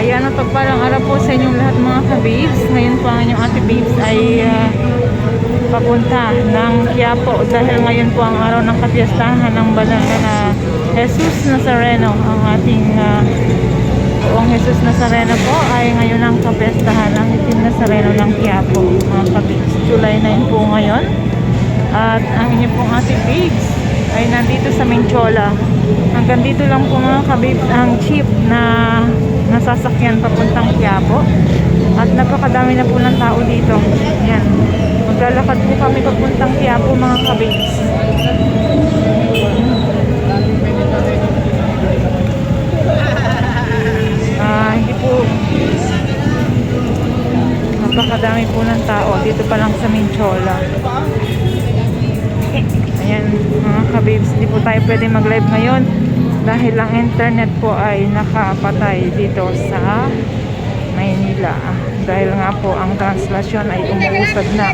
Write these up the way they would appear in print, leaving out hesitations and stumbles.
Ayan, ang pagpalang araw po sa inyong lahat mga kabibs. Ngayon po ang inyong ate babes ay papunta ng Quiapo dahil ngayon po ang araw ng kapiyastahan ng banal na Jesus Nazareno. Ang ating buong Jesus Nazareno po ay ngayon ang kapiyastahan ng itim Nazareno ng Quiapo mga kabibs. July 9 po ngayon. At ang inyong pong ate babes ay nandito sa Minchola. Hanggang dito lang po mga kabibs ang jeep na nasasakyan papuntang Quiapo. At napakadami na po ng tao dito. Yan. Maglalakad po kami papuntang Quiapo mga kabibs. Hindi po napakadami po ng tao dito pa lang sa Minchola. Ayan mga kabibs, hindi po tayo pwede mag live ngayon dahil ang internet po ay nakapatay dito sa Maynila dahil nga po ang translasyon ay umuusad na.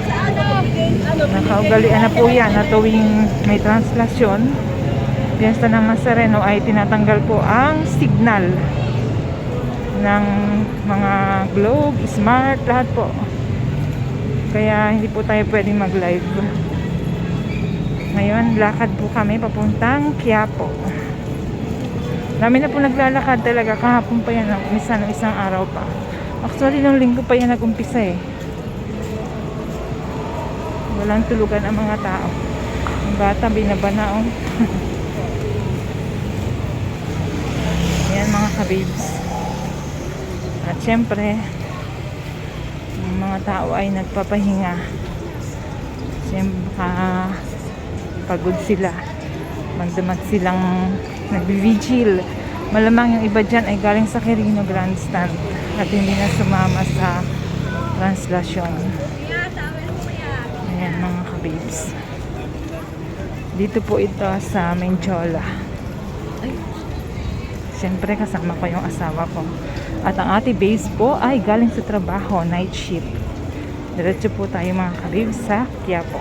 Nakaugalian na po yan na tuwing may translasyon, Piyesta ng Nazareno ay tinatanggal po ang signal ng mga Globe, Smart, lahat po. Kaya hindi po tayo pwede mag live ngayon. Lakad po kami papuntang Quiapo. Dami na po naglalakad talaga. Kahapon pa yan umpisa ng isang araw pa. Actually nung linggo pa yan nag-umpisa eh. Walang tulugan ang mga tao. Ang bata binabanaon. Yan mga kabibs. At syempre ang mga tao ay nagpapahinga. Siyempre pagod sila. Magdamag silang nagbi-vigil. Malamang yung iba dyan ay galing sa Quirino Grandstand at hindi na sumama sa translasyon. Ayan mga kabibs. Dito po ito sa Minchola. Siyempre kasama ko yung asawa ko. At ang ate babes po ay galing sa trabaho, night shift. Diretso po tayo mga kabibs sa Quiapo.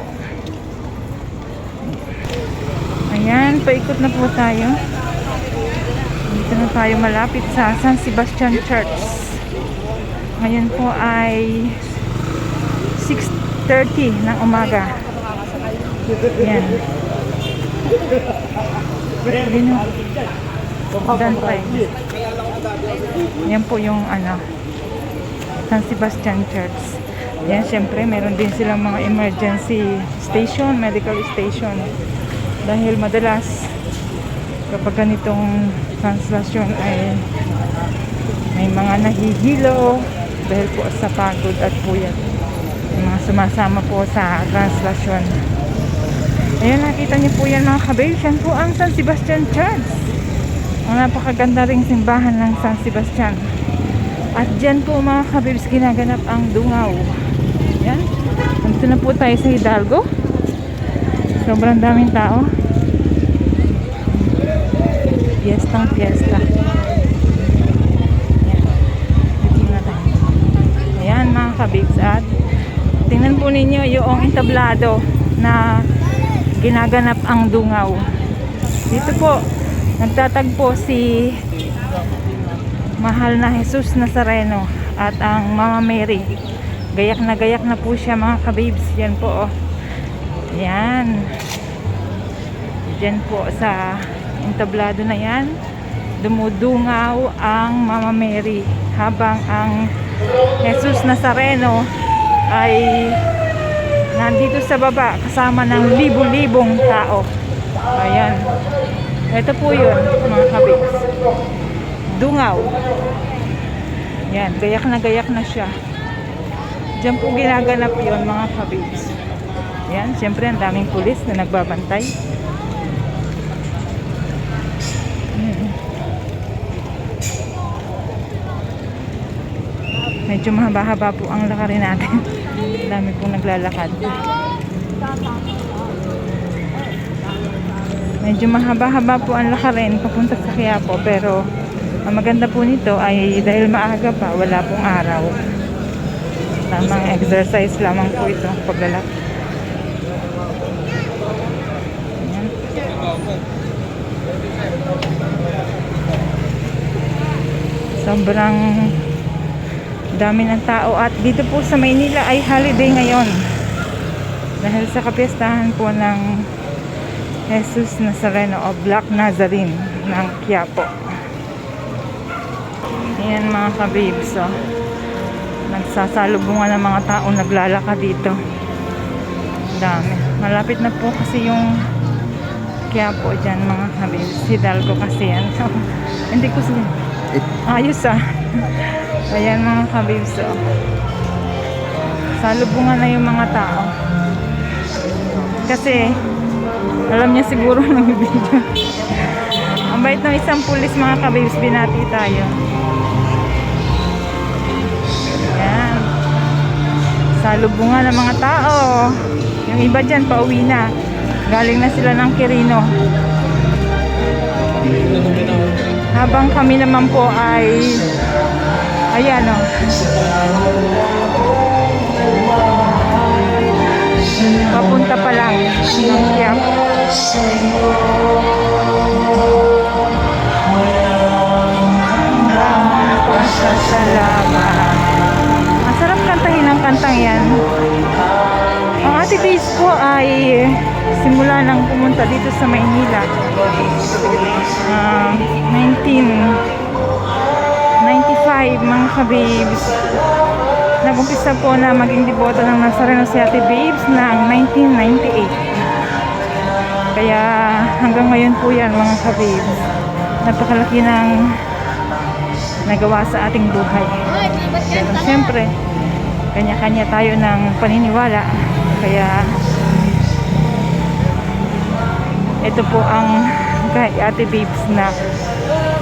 Ayan, paikot na po tayo. Dito na tayo malapit sa San Sebastian Church. Ngayon po ay 6:30 ng umaga. Ayan. Yan po yung San Sebastian Church. Yan, syempre meron din silang mga emergency station, medical station. Dahil madalas kapag ganitong translasyon ay may mga nahihilo dahil po sa pagod at puyat. Yung mga sumasama po sa translasyon. Ayan, nakita niyo po yan mga kabibs. Yan po ang San Sebastian Church. Ang napakaganda ring simbahan ng San Sebastian. At dyan po mga kabibs ginaganap ang dungaw. Yan. Nandito na po tayo sa Hidalgo. Sobrang daming tao. Piyestang piyesta. Ayan mga kabibs. At tingnan po ninyo yung entablado na ginaganap ang dungaw. Dito po nagtatagpo si mahal na Jesus Nazareno at ang Mama Mary. Gayak na po siya mga kabibs. Yan po oh. Yan. Diyan po sa entablado na yan dumudungaw ang Mama Mary habang ang Jesus Nazareno ay nandito sa baba kasama ng libu-libong tao. Ayan. Ito po yun mga kabibs. Dungaw. Yan. Gayak na siya. Diyan po ginaganap yun mga kabibs. Yan. Siyempre ang daming pulis na nagbabantay. Medyo mahaba-haba po ang lakarin natin. Dami pong naglalakad. Medyo mahaba-haba po ang lakarin papunta sa Quiapo, pero ang maganda po nito ay dahil maaga pa, wala pong araw. Tamang exercise lamang po ito paglalakad. Sobrang dami ng tao. At dito po sa Maynila ay holiday ngayon. Dahil sa kapiyastahan po ng Jesus Nazareno o Black Nazarene ng Quiapo. Ayan mga kabibs. So, nagsasalubungan ng mga tao naglalakad dito. Dami. Malapit na po kasi yung Quiapo dyan mga kabibs. Hidalgo kasi yan. So, hindi ko siya. Ayos Ayan mga kabibs. So, salubungan na yung mga tao. Kasi alam niya siguro ng video. Ang bait ng isang pulis mga kabibs. Binati tayo. Ayan. Salubungan ng mga tao. Yung iba dyan pauwi na. Galing na sila ng Quirino. Habang kami naman po ay ayan o. Papunta pa lang ng Quiapo. Pasasalamat. Masarap kantahin ang kantang yan. Ang Ate Base po ay simula nang pumunta dito sa Maynila 1995 mga kabibs. Nag-umpisa po na maging deboto ng Nazareno si Ate Babes ng 1998. Kaya hanggang ngayon po yan mga kabibs. Napakalaki ng nagawa sa ating buhay. Pero siyempre, kanya-kanya tayo ng paniniwala. Kaya ito po ang kay Ate Babes na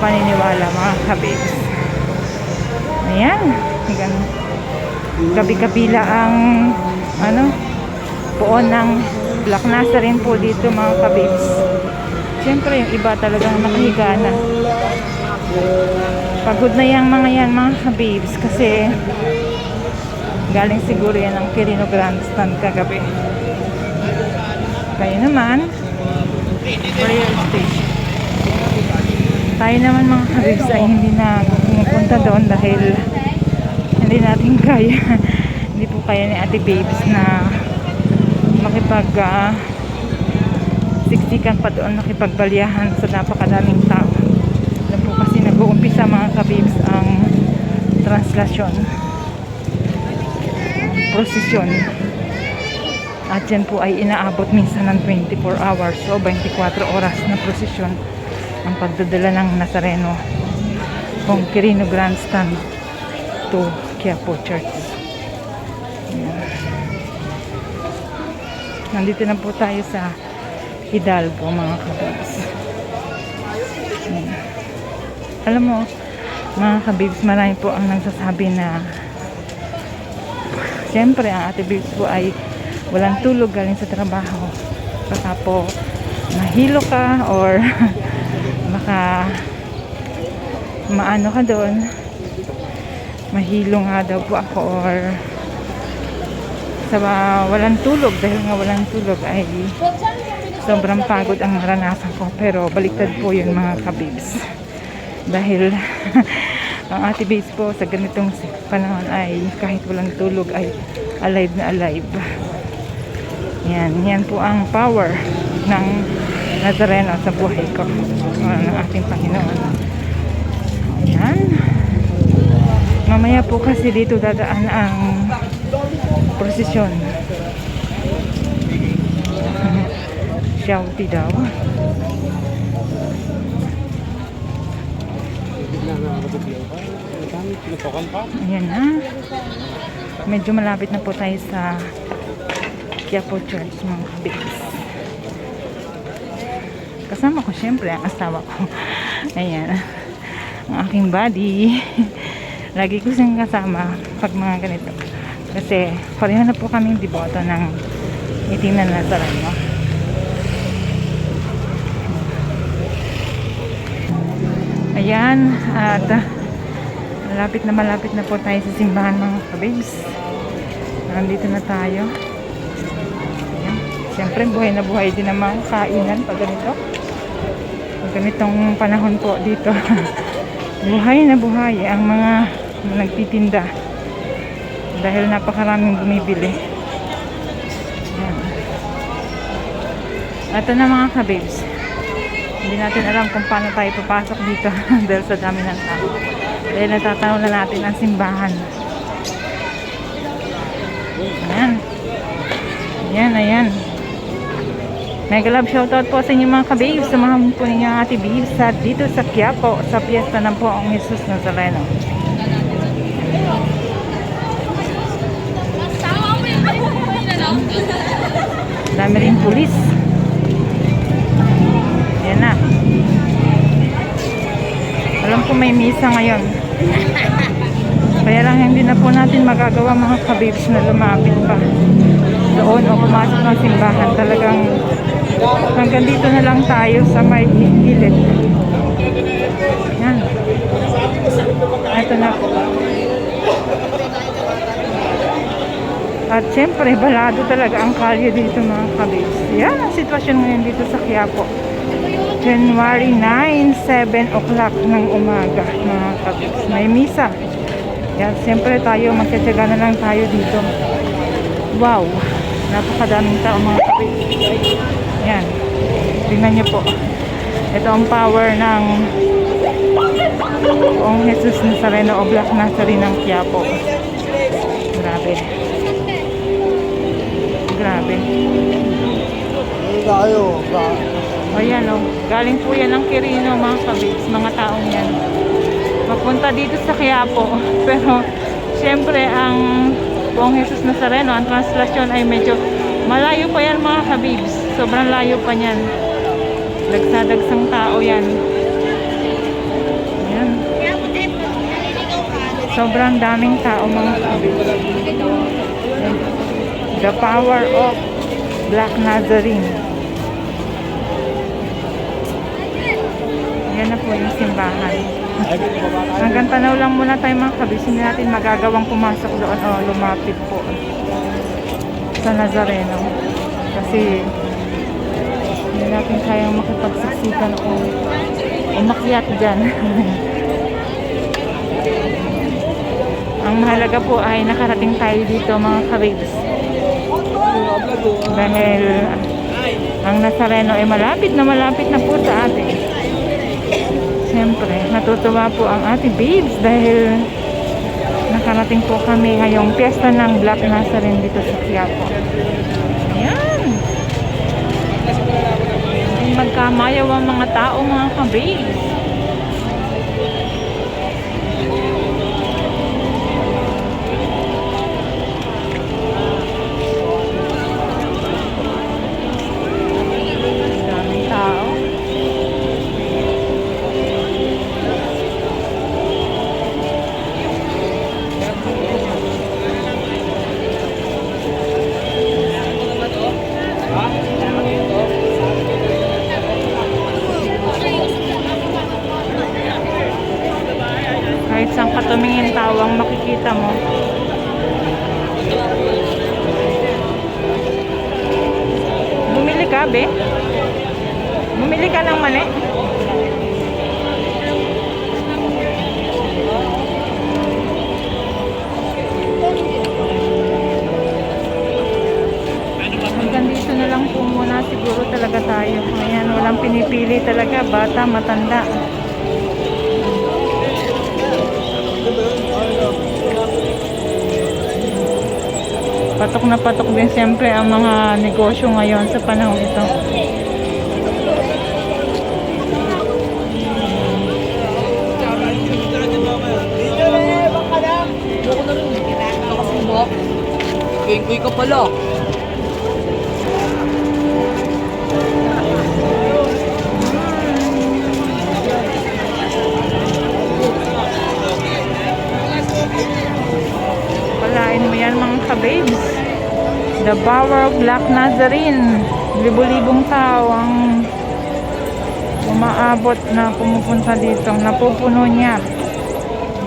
paniniwala mga kabibs. Ayan. Gabi-kabila ang puon ng Black Nazarene po dito mga kabibs. Siyempre yung iba talagang nakahiga na. Pagod na yung mga yan mga kabibs kasi galing siguro yan ang Quirino Grandstand kagabi. Kaya naman Royal Station. Tayo naman mga kabibs ay hindi na pumunta doon dahil hindi natin kaya. Hindi po kaya ni Ate Babes na makipag siksikan pa doon, makipagbaliyahan sa napakadaming tao. Alam po kasi nag-uumpisa mga kabibs ang translasyon, prosesyon. At yan po ay inaabot minsan ng 24 hours o 24 oras na prosesyon ang pagdadala ng Nazareno kung Quirino Grandstand to Quiapo Church. Ayan. Nandito na po tayo sa Hidalgo mga kabibs. Alam mo mga kabibs, marami po ang nagsasabi na siyempre ang Ate Babes po ay walang tulog galing sa trabaho. Baka po mahilo ka or baka maano ka doon, mahilo nga daw po ako or sa walang tulog. Dahil nga walang tulog ay sobrang pagod ang naranasan ko. Pero baliktad po yun mga kabibs. Dahil ang Ate Babes po sa ganitong panahon ay kahit walang tulog ay alive na alive. Yan po ang power ng Nazareno sa buhay ko, ng ating Panginoon. Ayan. Mamaya po kasi dito dadaan ang prosesyon. Shouty daw. Ayan na. Medyo malapit na po tayo sa Quiapo Church mga kabibs. Kasama ko syempre ang asawa ko. Ayan. Ang aking buddy. Lagi ko siyang kasama pag mga ganito. Kasi pareho na po kaming deboto ng itim na Nazareno. Ayan. At malapit na po tayo sa simbahan mga kabibs. Nandito na tayo. Ayan. Siyempre buhay na buhay din naman kainan pag ganito. Pag ganitong panahon po dito. Buhay na buhay ang mga nagtitinda dahil napakaraming bumibili. Yan. Ito na mga kabibs, hindi natin alam kung paano tayo papasok dito dahil sa dami ng tao. Dahil natatanaw na natin ang simbahan. Ayan. Ayan, ayan. Mega love shoutout po sa inyo mga kabibs. Samahan po ninyo ang ate Bibs dito sa Quiapo sa piyesta ng Poong Jesus Nazareno. Dami rin pulis. Ayan na. Alam ko may misa ngayon. Kaya lang hindi na po natin magagawa mga kabibs na lumapit pa doon o pumasok ng simbahan. Talagang hanggang dito na lang tayo sa may gilid. Yan. Ito na po. At syempre, balado talaga ang kalye dito mga kabibs. Yan ang sitwasyon ngayon dito sa Quiapo. January 9, 7 o'clock ng umaga mga kabibs. May misa. Yan, siyempre tayo, magtsatsaga na lang tayo dito. Wow! Napakadaming tao mga kabibs. Yan. Tingnan niyo po. Ito ang power ng Poong Jesus Nazareno o Black Nazarene ng Quiapo. Grabe. Grabe. Ayan o. Galing po yan ng Quirino mga kabibs. Mga taong yan. Mapunta dito sa Quiapo. Pero, syempre, ang Poong Jesus Nazareno, ang translasyon ay medyo malayo pa yan mga kabibs. Sobrang layo pa yan. Dagsadagsang tao yan. Ayan. Sobrang daming tao mga kabibs. The power of Black Nazarene. Yan na po yung simbahan. Hanggang tanaw lang muna tayo mga kabibs. Hindi natin magagawang pumasok doon o lumapit po sa Nazareno. Kasi hindi natin kayang makipagsiksikan o umakyat dyan. Ang mahalaga po ay nakarating tayo dito mga kabibs. Dahil ang Nazareno ay malapit na po sa atin. Siyempre, natutuwa po ang ate Babes dahil nakarating po kami ngayong piyesta ng Black Nazarene dito sa Quiapo. Ayan. Magkamayaw ang mga tao mga kababes. Daming tao. Kahit saan ka tumingin tawang makikita mo. Bumili ka, be? Bumili ka ng mani? Hanggang dito na lang po muna siguro talaga tayo. Ayan, walang pinipili talaga, bata, matanda. Patok na patok din siyempre ang mga negosyo ngayon sa panahon ito. Kuy ka pala. Palain mo yan mga kababes. The power of Black Nazarene. Libo-libong tao ang umaabot na pumupunta dito. Napupuno niya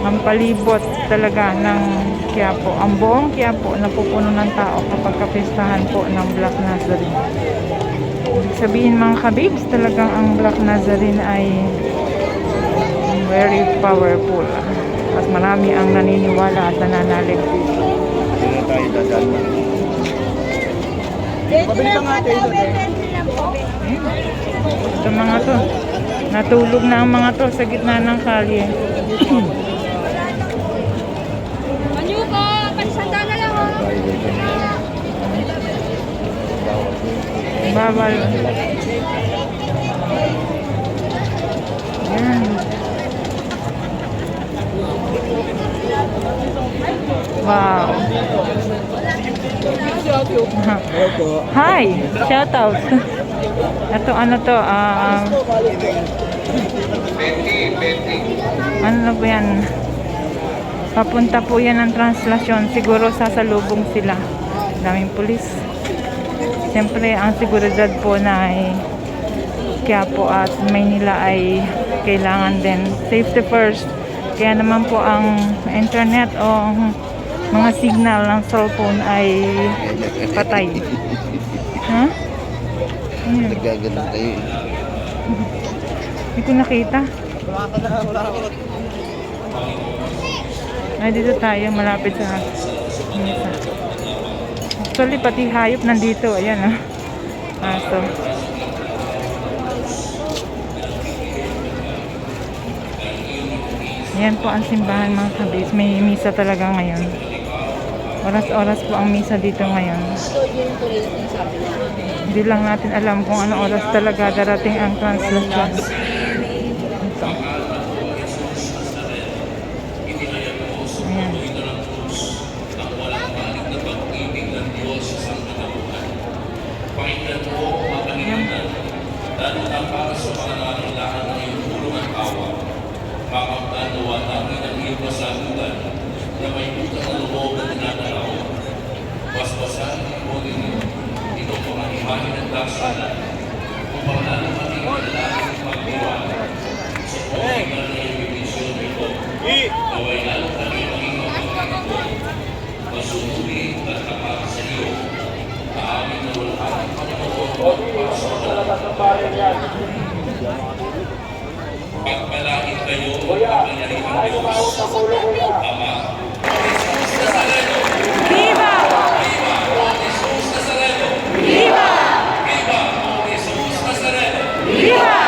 ang palibot talaga ng Quiapo. Ang buong Quiapo napupuno ng tao kapag kapistahan po ng Black Nazarene. Ibig sabihin mga kababes, talagang ang Black Nazarene ay very powerful. At marami ang naniniwala at nananalig dito. Hindi tayo dadaan. Pabili ka nga tayo doon. Ito mga to. Natulog na ang mga to sa gitna ng kalye. Manyo ko, pansanda na lang oh. Bawal. Yan. Wow. Hi! Shout out. Ito ano to? Ano na po yan? Papunta po yan ng translasyon. Siguro sasalubong sila. Daming pulis. Siyempre, ang seguridad po na ay Quiapo at Maynila ay kailangan din. Safety first. Kaya naman po ang internet o mga signal ng cellphone ay patay. Ha? Ayan. Nagaganon kayo eh. Hindi ko nakita. Ay, dito tayo, malapit sa mesa. Actually, pati hayop nandito. Ayan, ah. Aso. Ayan po ang simbahan, mga kabis. May misa talaga ngayon. Oras-oras po ang misa dito ngayon. Hindi lang natin alam kung ano oras talaga darating ang translation. Ito. Ayan. Makapagdanawa namin ang iyong kasagutan na may utang na loob na tinatalaw. Basbasan mo ninyo itong mga imahe ng daksalan upang lalo maging malalaging magdiwala sa pagkakas na iyong bibisyon na ito. Naway lalo kami maging magpapagod, masusuri at tapat sa iyo na aming nawalhan ang Panginoon para sa mga pagpalain kayo ang kapangyarihan ng Diyos, Ama, Jesus Nazareno. Viva! Viva o Jesus Nazareno. Viva! Viva o Jesus Nazareno. Viva!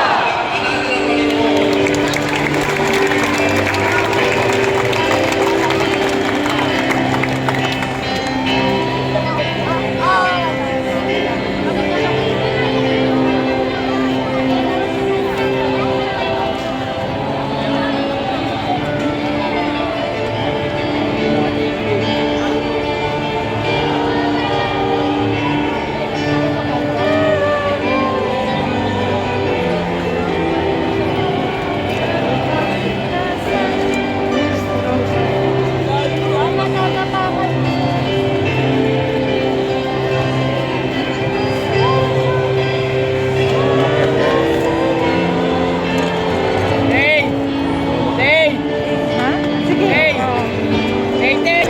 Ha? Sige. Oh.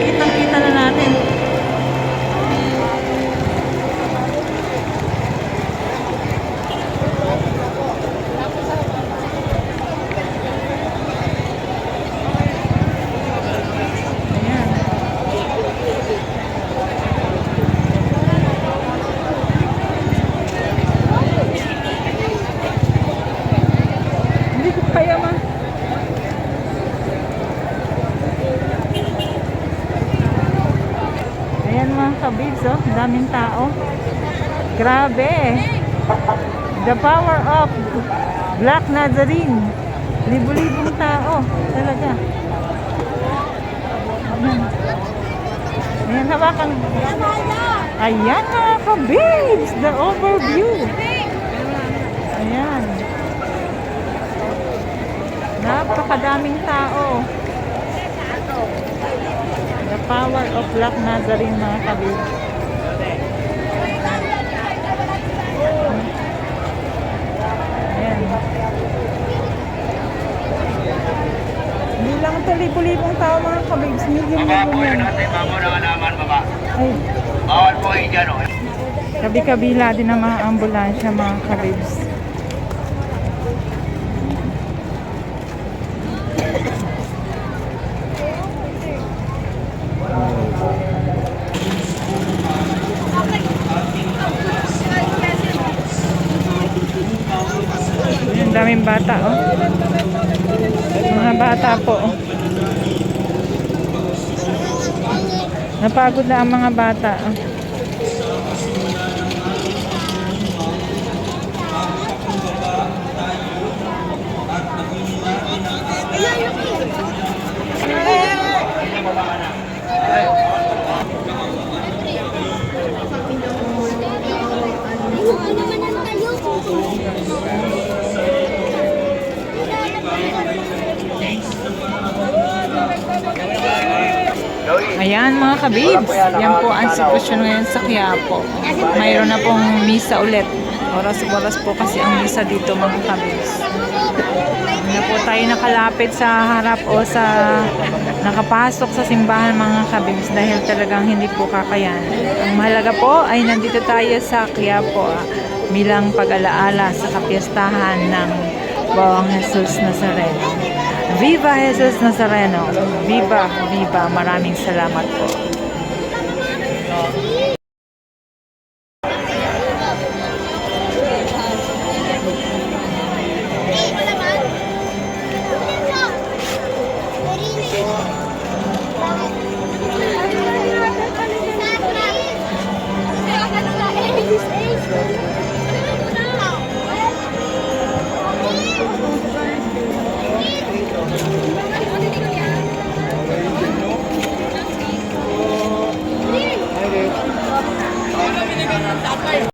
Kitang-kita na natin. Ayan. Hindi ko kaya man. Ayan mga kabibs, oh. Daming tao. Grabe. The power of Black Nazarene. Libo-libong tao. Talaga. Ayan. Ayan, hawakan. Ayan mga kabibs. The overview. Ayan. Napakadaming tao. The power of Black Nazarene, mga kabibs. Ayan. Hindi lang ito libo-libong tao, mga kabibs. Million-million yan. Ay, Bawal po kayo dyan, oh. kabi-kabila din ang mga ambulansya, mga kabibs. bata, oh. Mga bata po. Oh. Napagod na ang mga bata. Oh. Ayan mga kabibs, yan po ang sitwasyon ngayon sa Quiapo. Mayroon na pong misa ulit. Oras-oras po kasi ang misa dito mga kabibs. Hindi na po tayo nakalapit sa harap o sa nakapasok sa simbahan mga kabibs dahil talagang hindi po kakayan. Ang mahalaga po ay nandito tayo sa Quiapo bilang pag-alaala sa kapiyastahan ng Bawang Jesus Nazareno. Viva Jesus Nazareno! Viva! Viva! Maraming salamat po.